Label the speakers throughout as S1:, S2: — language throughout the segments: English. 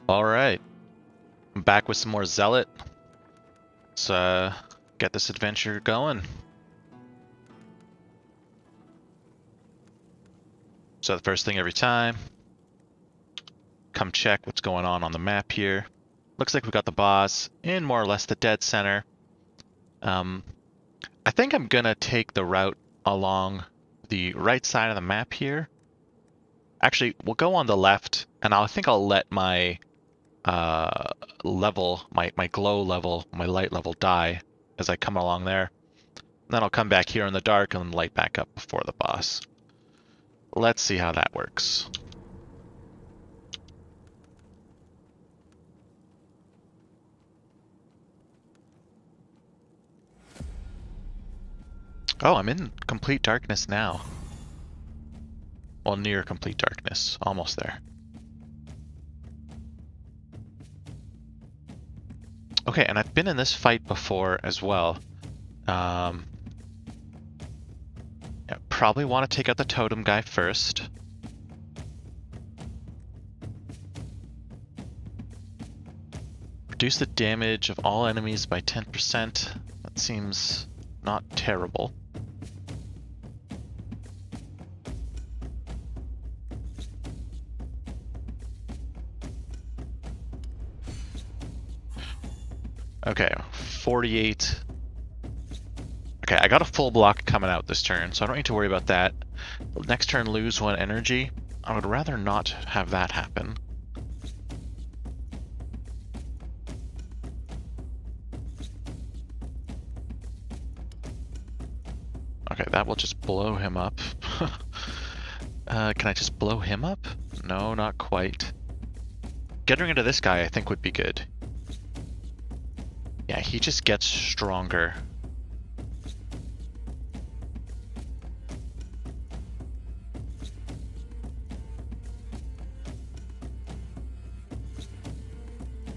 S1: Alright, I'm back with some more Zealot. Let's get this adventure going. So the first thing every time, come check what's going on the map here. Looks like we got the boss in more or less the dead center. I think I'm gonna take the route along the right side of the map here. Actually, we'll go on the left, and I think I'll let my level, my glow level, my light level die as I come along there. Then I'll come back here in the dark and light back up before the boss. Let's see how that works. Oh, I'm in complete darkness now. Well, near complete darkness. Almost there. Okay, and I've been in this fight before as well. Yeah, probably want to take out the totem guy first. Reduce the damage of all enemies by 10%. That seems not terrible. Okay, 48. Okay, I got a full block coming out this turn, so I don't need to worry about that. Next turn, lose 1 energy. I would rather not have that happen. Okay, that will just blow him up. Can I just blow him up? No, not quite. Getting rid of this guy, I think, would be good. Yeah, he just gets stronger.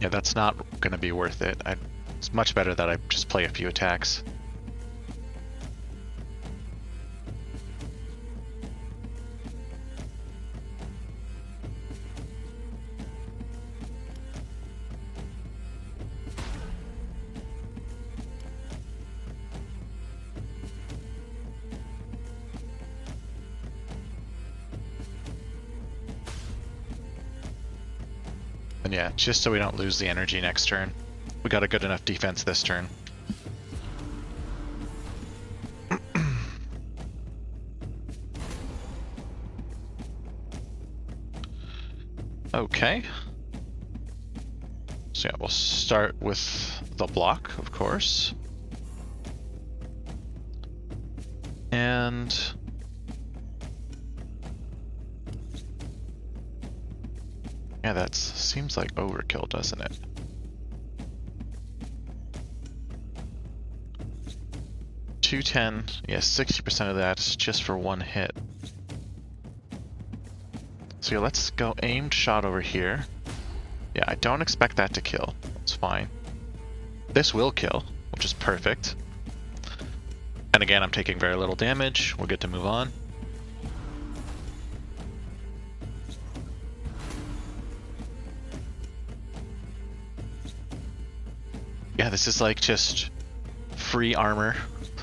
S1: Yeah, that's not going to be worth it. It's much better that I just play a few attacks. And yeah, just so we don't lose the energy next turn. We got a good enough defense this turn. Okay. So yeah, we'll start with the block, of course. And yeah, that seems like overkill, doesn't it? $210, yes, 60% of that is just for 1 hit. So yeah, let's go aimed shot over here. Yeah, I don't expect that to kill. That's fine. This will kill, which is perfect. And again, I'm taking very little damage. We'll get to move on. Yeah, this is like just free armor.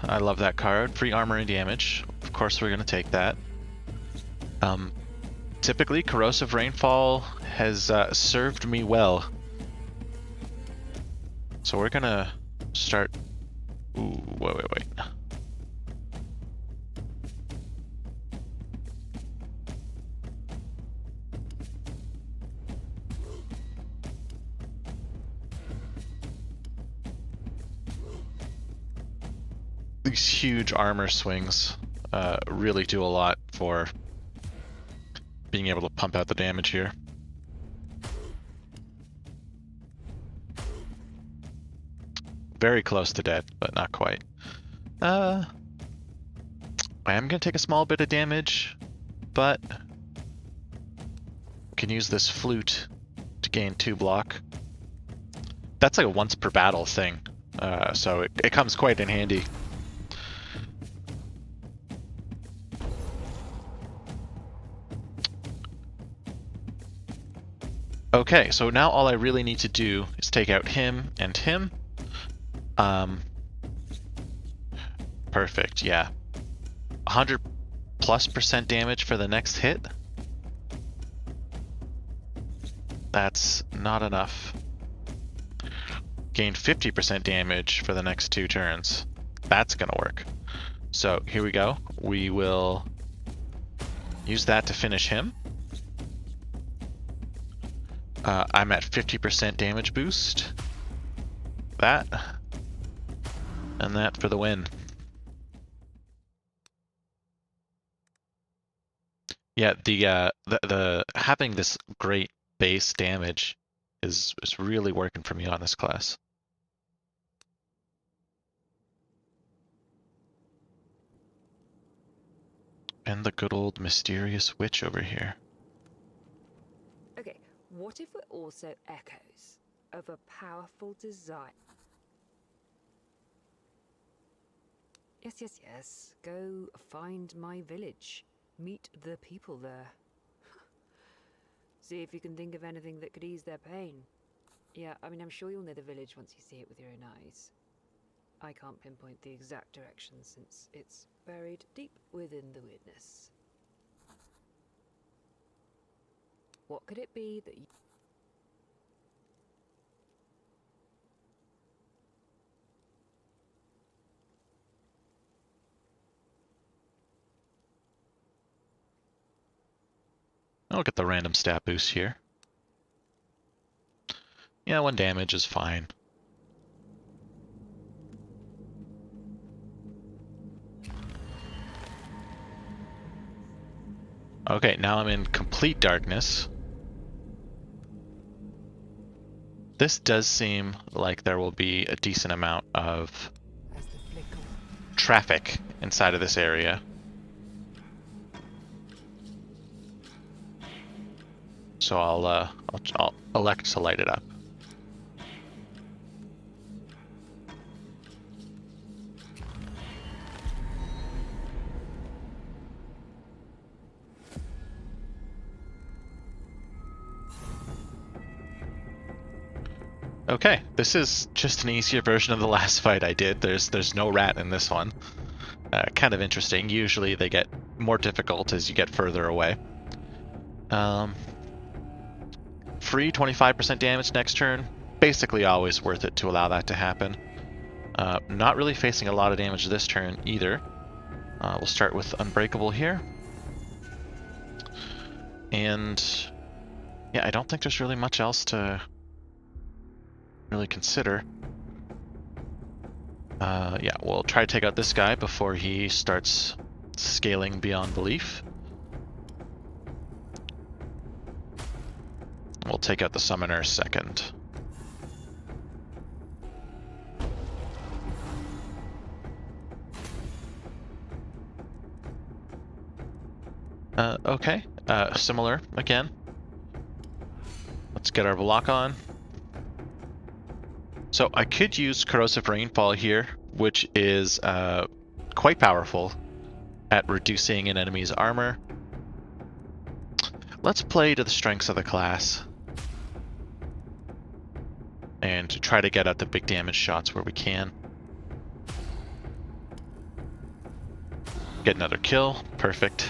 S1: I love that card. Free armor and damage. Of course, we're going to take that. Typically, Corrosive Rainfall has served me well. So we're going to start... Ooh, wait. These huge armor swings really do a lot for being able to pump out the damage here. Very close to dead, but not quite. I am going to take a small bit of damage, but can use this flute to gain 2 block. That's like a once per battle thing, so it comes quite in handy. Okay, so now all I really need to do is take out him and him. Perfect, yeah. 100+% damage for the next hit. That's not enough. Gain 50% damage for the next 2 turns. That's gonna work. So here we go. We will use that to finish him. I'm at 50% damage boost. That. And that for the win. Yeah, the having this great base damage is really working for me on this class. And the good old mysterious witch over here.
S2: Okay, what if we're also echoes of a powerful desire? Yes. Go find my village. Meet the people there. See if you can think of anything that could ease their pain. Yeah, I mean, I'm sure you'll know the village once you see it with your own eyes. I can't pinpoint the exact direction since it's buried deep within the weirdness. What could it be that you...
S1: I'll get the random stat boost here. Yeah, 1 damage is fine. Okay, now I'm in complete darkness. This does seem like there will be a decent amount of traffic inside of this area. So I'll elect to light it up. Okay, this is just an easier version of the last fight I did. There's no rat in this one. Kind of interesting. Usually they get more difficult as you get further away. Free 25% damage next turn. Basically always worth it to allow that to happen. Not really facing a lot of damage this turn either. We'll start with Unbreakable here. And yeah, I don't think there's really much else to really consider. Yeah, we'll try to take out this guy before he starts scaling beyond belief. We'll take out the summoner second. Okay, similar again. Let's get our block on. So I could use Corrosive Rainfall here, which is quite powerful at reducing an enemy's armor. Let's play to the strengths of the class and try to get out the big damage shots where we can. Get another kill, perfect.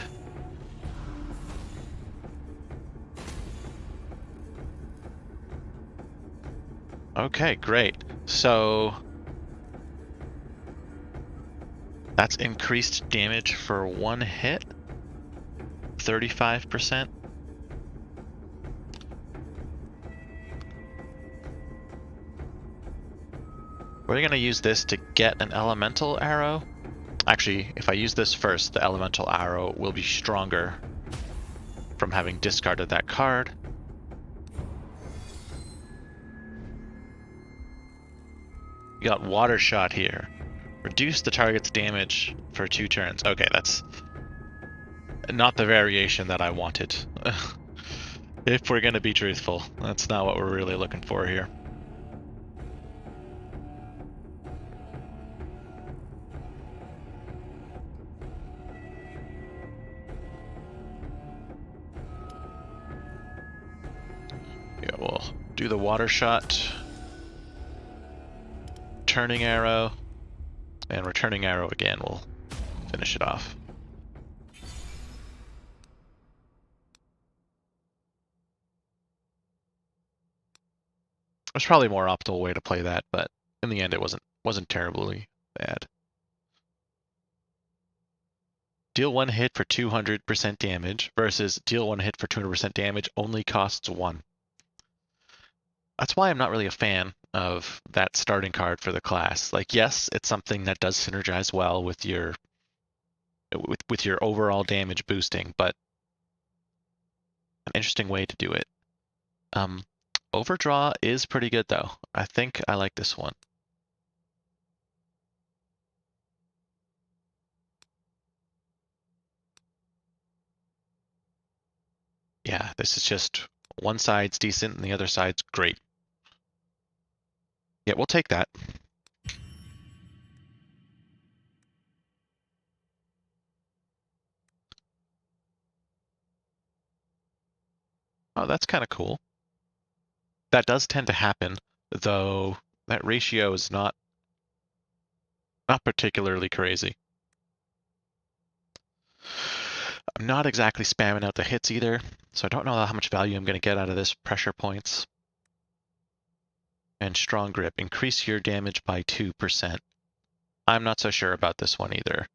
S1: Okay, great. So that's increased damage for 1 hit, 35%. We're gonna use this to get an elemental arrow. Actually, if I use this first, the elemental arrow will be stronger from having discarded that card. We got Water Shot here. Reduce the target's damage for 2 turns. Okay, that's not the variation that I wanted. If we're gonna be truthful, that's not what we're really looking for here. Yeah, we'll do the water shot, turning arrow, and returning arrow again. We'll finish it off. There's probably a more optimal way to play that, but in the end it wasn't terribly bad. Deal 1 hit for 200% damage versus deal 1 hit for 200% damage only costs 1. That's why I'm not really a fan of that starting card for the class. Like, yes, it's something that does synergize well with your overall damage boosting, but an interesting way to do it. Overdraw is pretty good though. I think I like this one. Yeah, this is just one side's decent and the other side's great. Yeah, we'll take that. Oh, that's kind of cool. That does tend to happen, though that ratio is not particularly crazy. I'm not exactly spamming out the hits either, so I don't know how much value I'm going to get out of this pressure points. And strong grip, increase your damage by 2%. I'm not so sure about this one either.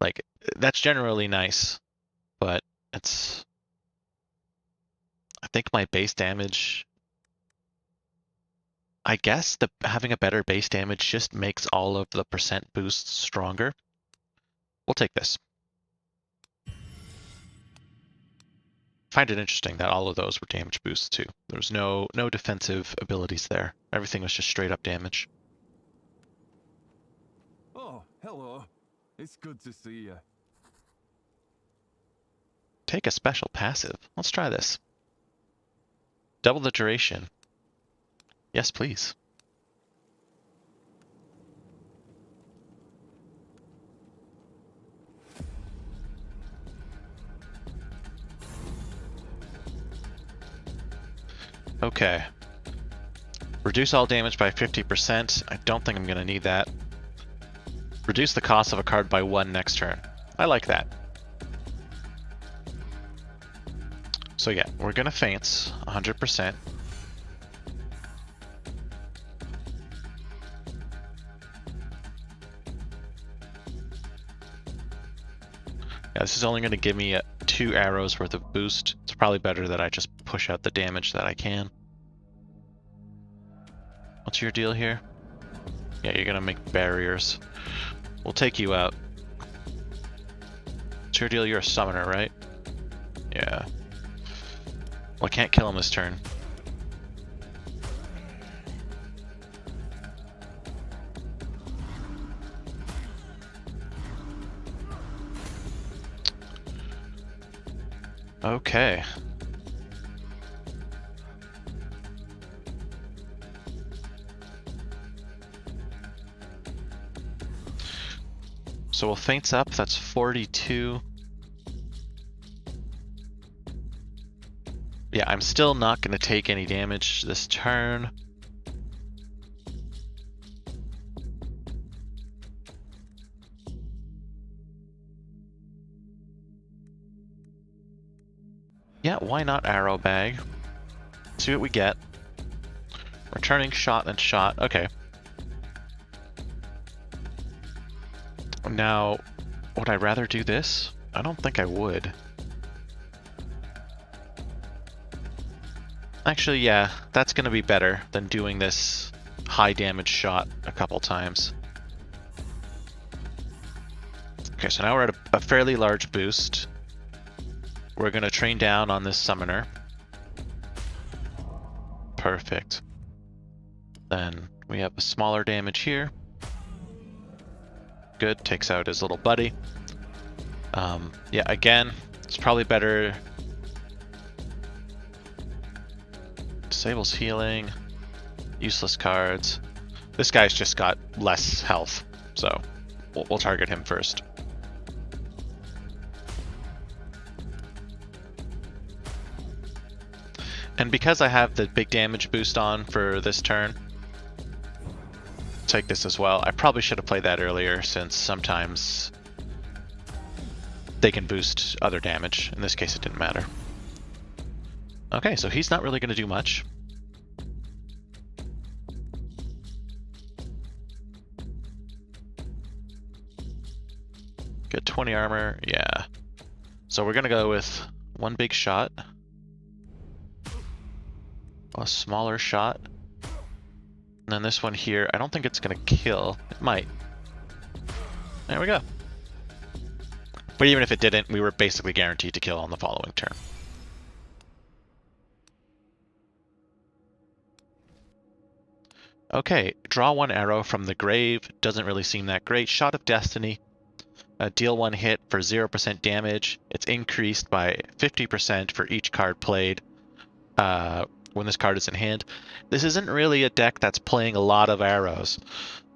S1: Like, that's generally nice, but it's... I think my base damage... I guess having a better base damage just makes all of the percent boosts stronger. We'll take this. Find it interesting that all of those were damage boosts too. There was no defensive abilities there. Everything was just straight up damage.
S3: Oh, hello. It's good to see you.
S1: Take a special passive. Let's try this. Double the duration. Yes, please. Okay. Reduce all damage by 50%. I don't think I'm going to need that. Reduce the cost of a card by 1 next turn. I like that. So yeah, we're going to feint 100%. Yeah, this is only going to give me 2 arrows worth of boost. It's probably better that I just push out the damage that I can. What's your deal here? Yeah, you're going to make barriers. We'll take you out. What's your deal? You're a summoner, right? Yeah. Well, I can't kill him this turn. Okay. So we'll feint up, that's 42. Yeah, I'm still not going to take any damage this turn. Yeah, why not arrow bag? See what we get. Returning shot and shot. Okay. Now, would I rather do this? I don't think I would. Actually, yeah, that's going to be better than doing this high damage shot a couple times. Okay, so now we're at a fairly large boost. We're going to train down on this summoner. Perfect. Then we have a smaller damage here. Good, takes out his little buddy. Yeah, again, it's probably better. Disables healing. Useless cards. This guy's just got less health, so we'll target him first. And because I have the big damage boost on for this turn, take this as well. I probably should have played that earlier, since sometimes they can boost other damage. In this case, it didn't matter. Okay, so he's not really going to do much. Get 20 armor, yeah. So we're going to go with one big shot. A smaller shot. And then this one here, I don't think it's going to kill. It might. There we go. But even if it didn't, we were basically guaranteed to kill on the following turn. Okay, draw one arrow from the grave. Doesn't really seem that great. Shot of Destiny. Deal one hit for 0% damage. It's increased by 50% for each card played when this card is in hand. This isn't really a deck that's playing a lot of arrows.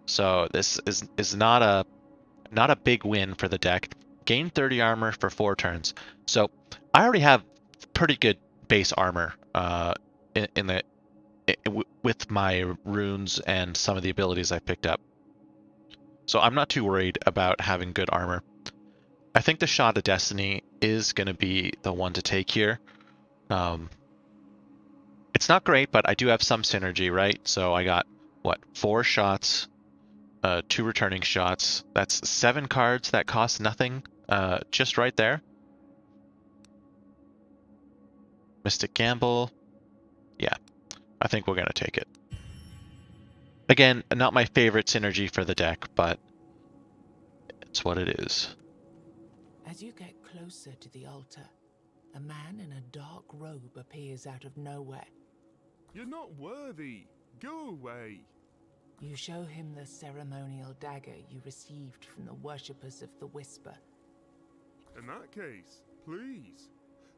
S1: So this is not a big win for the deck. Gain 30 armor for 4 turns. So I already have pretty good base armor with my runes and some of the abilities I picked up. So I'm not too worried about having good armor. I think the Shot of Destiny is going to be the one to take here. It's not great, but I do have some synergy, right? So I got, what, 4 shots, 2 returning shots. That's 7 cards that cost nothing, just right there. Mystic Gamble. Yeah, I think we're going to take it. Again, not my favorite synergy for the deck, but it's what it is.
S4: As you get closer to the altar, a man in a dark robe appears out of nowhere.
S3: You're not worthy. Go away.
S4: You show him the ceremonial dagger you received from the worshippers of the Whisper.
S3: In that case, please,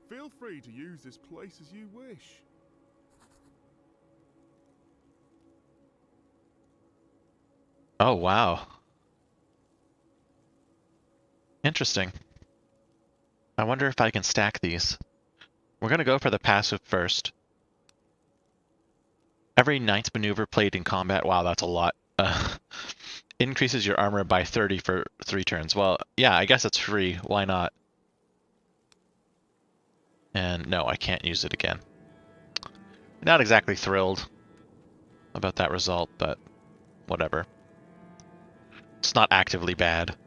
S3: feel free to use this place as you wish.
S1: Oh, wow. Interesting. I wonder if I can stack these. We're going to go for the passive first. Every 9th maneuver played in combat. Wow, that's a lot. Increases your armor by 30 for 3 turns. Well, yeah, I guess it's free. Why not? And no, I can't use it again. Not exactly thrilled about that result, but whatever. It's not actively bad.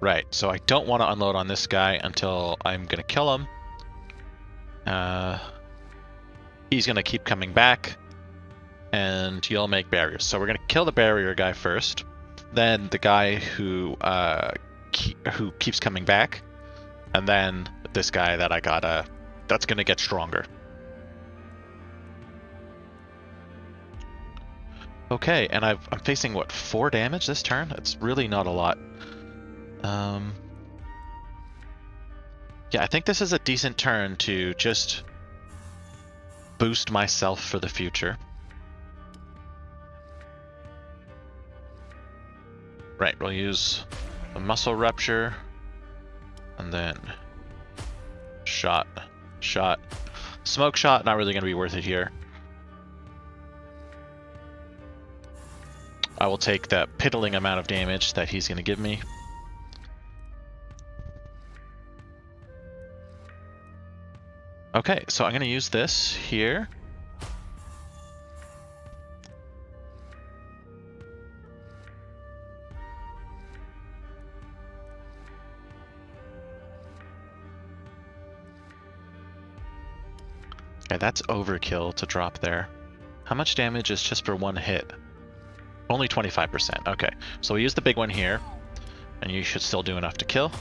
S1: Right, so I don't want to unload on this guy until I'm going to kill him. He's going to keep coming back, and he'll make barriers. So we're going to kill the barrier guy first, then the guy who keeps coming back, and then this guy that I gotta... that's going to get stronger. Okay, and I'm facing, what, 4 damage this turn? It's really not a lot. Yeah, I think this is a decent turn to just boost myself for the future. Right, we'll use a muscle rupture, and then shot. Smoke shot, not really going to be worth it here. I will take the piddling amount of damage that he's going to give me. Okay, so I'm going to use this here. Okay, that's overkill to drop there. How much damage is just for 1 hit? Only 25%. Okay, so we use the big one here, and you should still do enough to kill.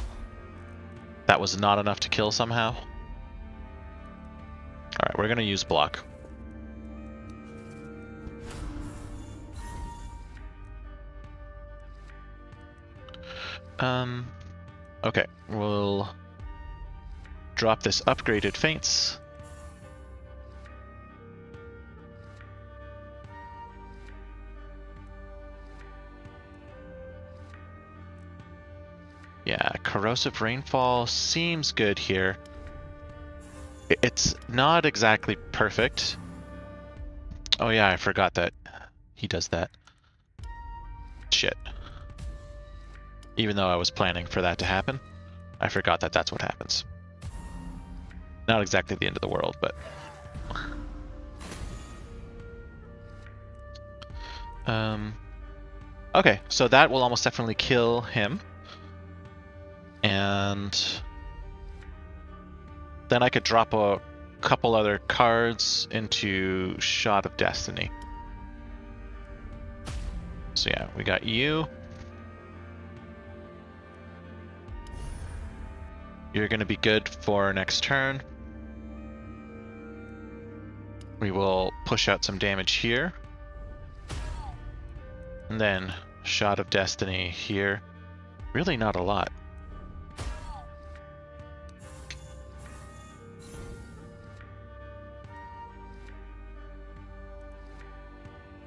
S1: That was not enough to kill somehow. Alright, we're going to use block. Okay, we'll drop this upgraded feints. Yeah, Corrosive Rainfall seems good here. It's not exactly perfect. Oh yeah, I forgot that he does that. Shit. Even though I was planning for that to happen, I forgot that that's what happens. Not exactly the end of the world, but... Okay, so that will almost definitely kill him. And... then I could drop a couple other cards into Shot of Destiny. So yeah, we got you. You're going to be good for next turn. We will push out some damage here. And then Shot of Destiny here. Really not a lot.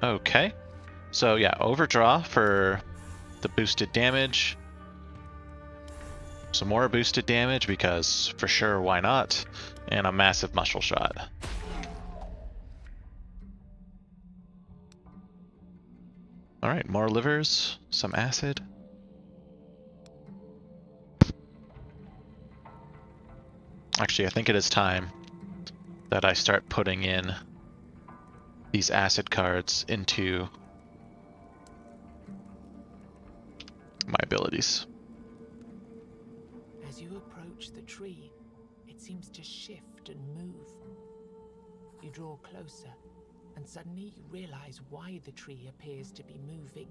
S1: Okay. So yeah, overdraw for the boosted damage. Some more boosted damage because for sure, why not? And a massive muscle shot. Alright, more livers, some acid. Actually, I think it is time that I start putting in these acid cards into my abilities.
S4: As you approach the tree, it seems to shift and move. You draw closer, and suddenly you realize why the tree appears to be moving.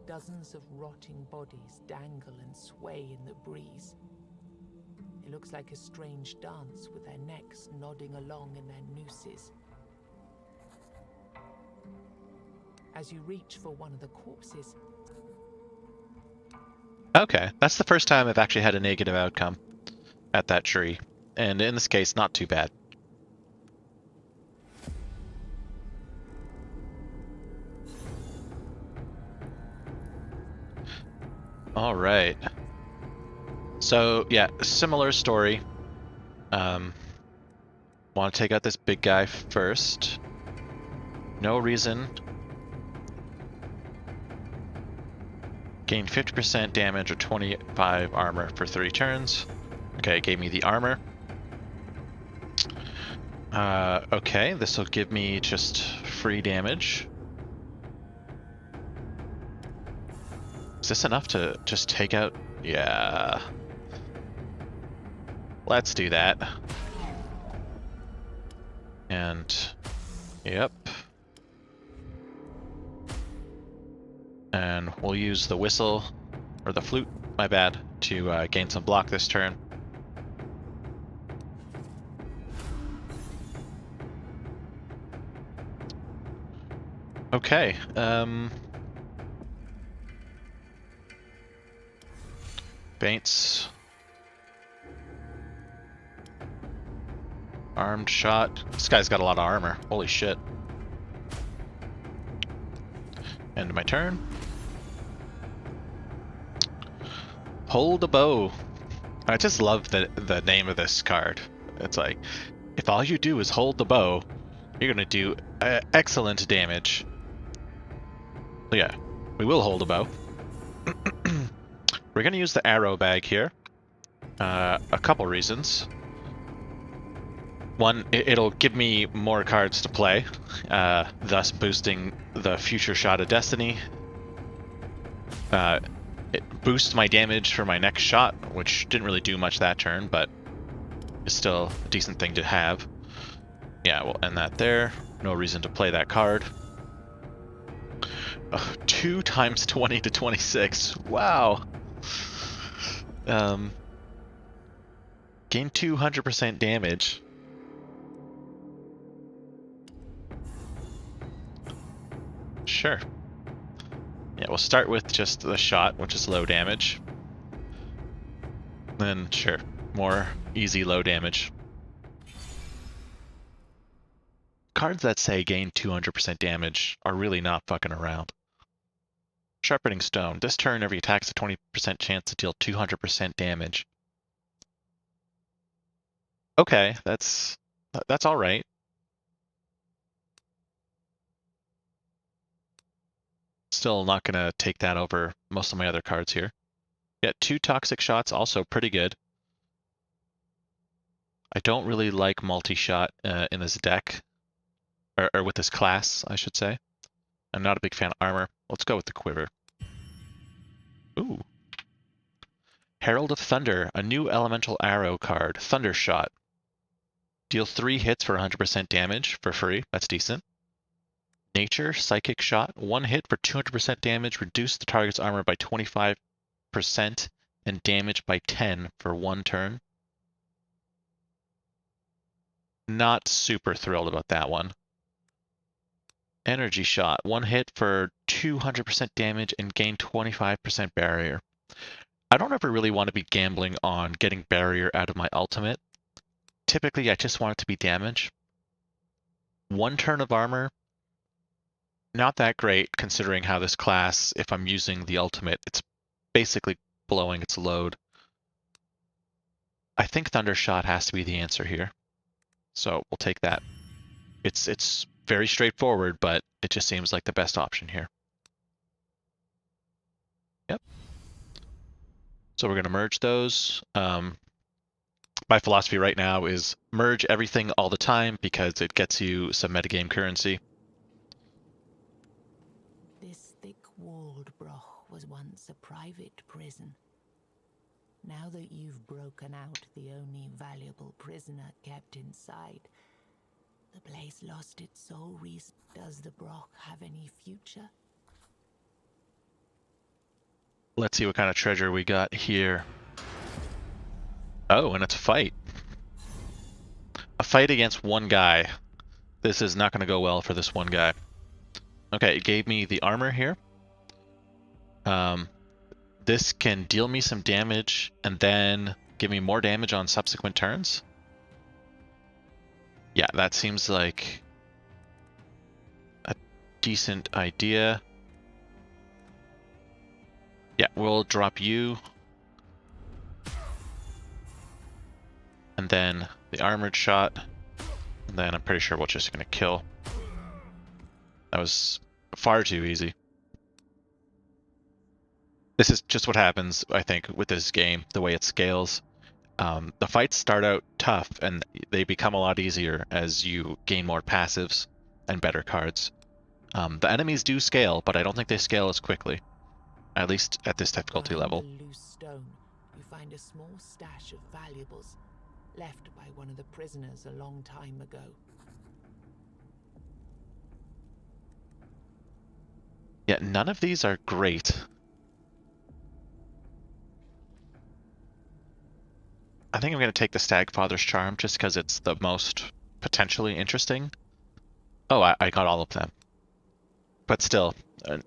S4: Dozens of rotting bodies dangle and sway in the breeze. It looks like a strange dance with their necks nodding along in their nooses. As you reach for one of the corpses...
S1: Okay, that's the first time I've actually had a negative outcome at that tree. And in this case, not too bad. All right. So yeah, similar story. Want to take out this big guy first. No reason. Gain 50% damage or 25 armor for 3 turns. Okay, it gave me the armor. Okay, this will give me just free damage. Is this enough to just take out? Yeah. Let's do that. And, yep. And we'll use the whistle, or the flute, my bad, to gain some block this turn. Okay, Faints. Armed shot. This guy's got a lot of armor. Holy shit. End my turn. Hold a bow. I just love the name of this card. It's like, if all you do is hold the bow, you're gonna do excellent damage. So yeah, we will hold a bow. We're gonna use the arrow bag here. A couple reasons. One, it'll give me more cards to play, thus boosting the future Shot of Destiny. It boosts my damage for my next shot, which didn't really do much that turn, but is still a decent thing to have. Yeah, we'll end that there. No reason to play that card. 2 times 20 to 26. Wow. Gain 200% damage. Sure. Yeah, we'll start with just the shot, which is low damage. Then, sure, more easy low damage. Cards that say gain 200% damage are really not fucking around. Sharpening Stone. This turn, every attack has a 20% chance to deal 200% damage. Okay, that's all right. Still not going to take that over most of my other cards here. Yeah, 2 Toxic Shots, also pretty good. I don't really like multi-shot in this deck, or with this class, I should say. I'm not a big fan of armor. Let's go with the Quiver. Ooh. Herald of Thunder, a new elemental arrow card. Thundershot. Deal 3 hits for 100% damage for free. That's decent. Nature, Psychic Shot. 1 hit for 200% damage. Reduce the target's armor by 25% and damage by 10 for 1 turn. Not super thrilled about that one. Energy Shot. 1 hit for 200% damage and gain 25% barrier. I don't ever really want to be gambling on getting barrier out of my ultimate. Typically, I just want it to be damage. 1 turn of armor, not that great considering how this class, if I'm using the ultimate, it's basically blowing its load. I think Thundershot has to be the answer here. So we'll take that. It's very straightforward, but it just seems like the best option here. Yep. So we're going to merge those. My philosophy right now is merge everything all the time because it gets you some metagame currency.
S4: This thick-walled broch was once a private prison. Now that you've broken out the only valuable prisoner kept inside, the place lost its sole reason. Does the broch have any future?
S1: Let's see what kind of treasure we got here. Oh, and it's a fight. A fight against one guy. This is not going to go well for this one guy. Okay, it gave me the armor here. This can deal me some damage and then give me more damage on subsequent turns. Yeah, that seems like a decent idea. Yeah, we'll drop you. And then the armored shot. And then I'm pretty sure we're just going to kill. That was far too easy. This is just what happens, I think, with this game, the way it scales. The fights start out tough, and they become a lot easier as you gain more passives and better cards. The enemies do scale, but I don't think they scale as quickly, at least at this difficulty level.
S4: Behind a loose stone, you find a small stash of valuables left by one of the prisoners a long time ago.
S1: Yeah, none of these are great. I think I'm going to take the Stagfather's Charm just because it's the most potentially interesting. Oh, I got all of them. But still,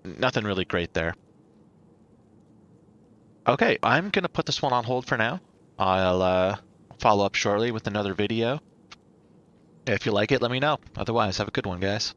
S1: nothing really great there. Okay, I'm going to put this one on hold for now. I'll follow up shortly with another video. If you like it, let me know. Otherwise, have a good one, guys.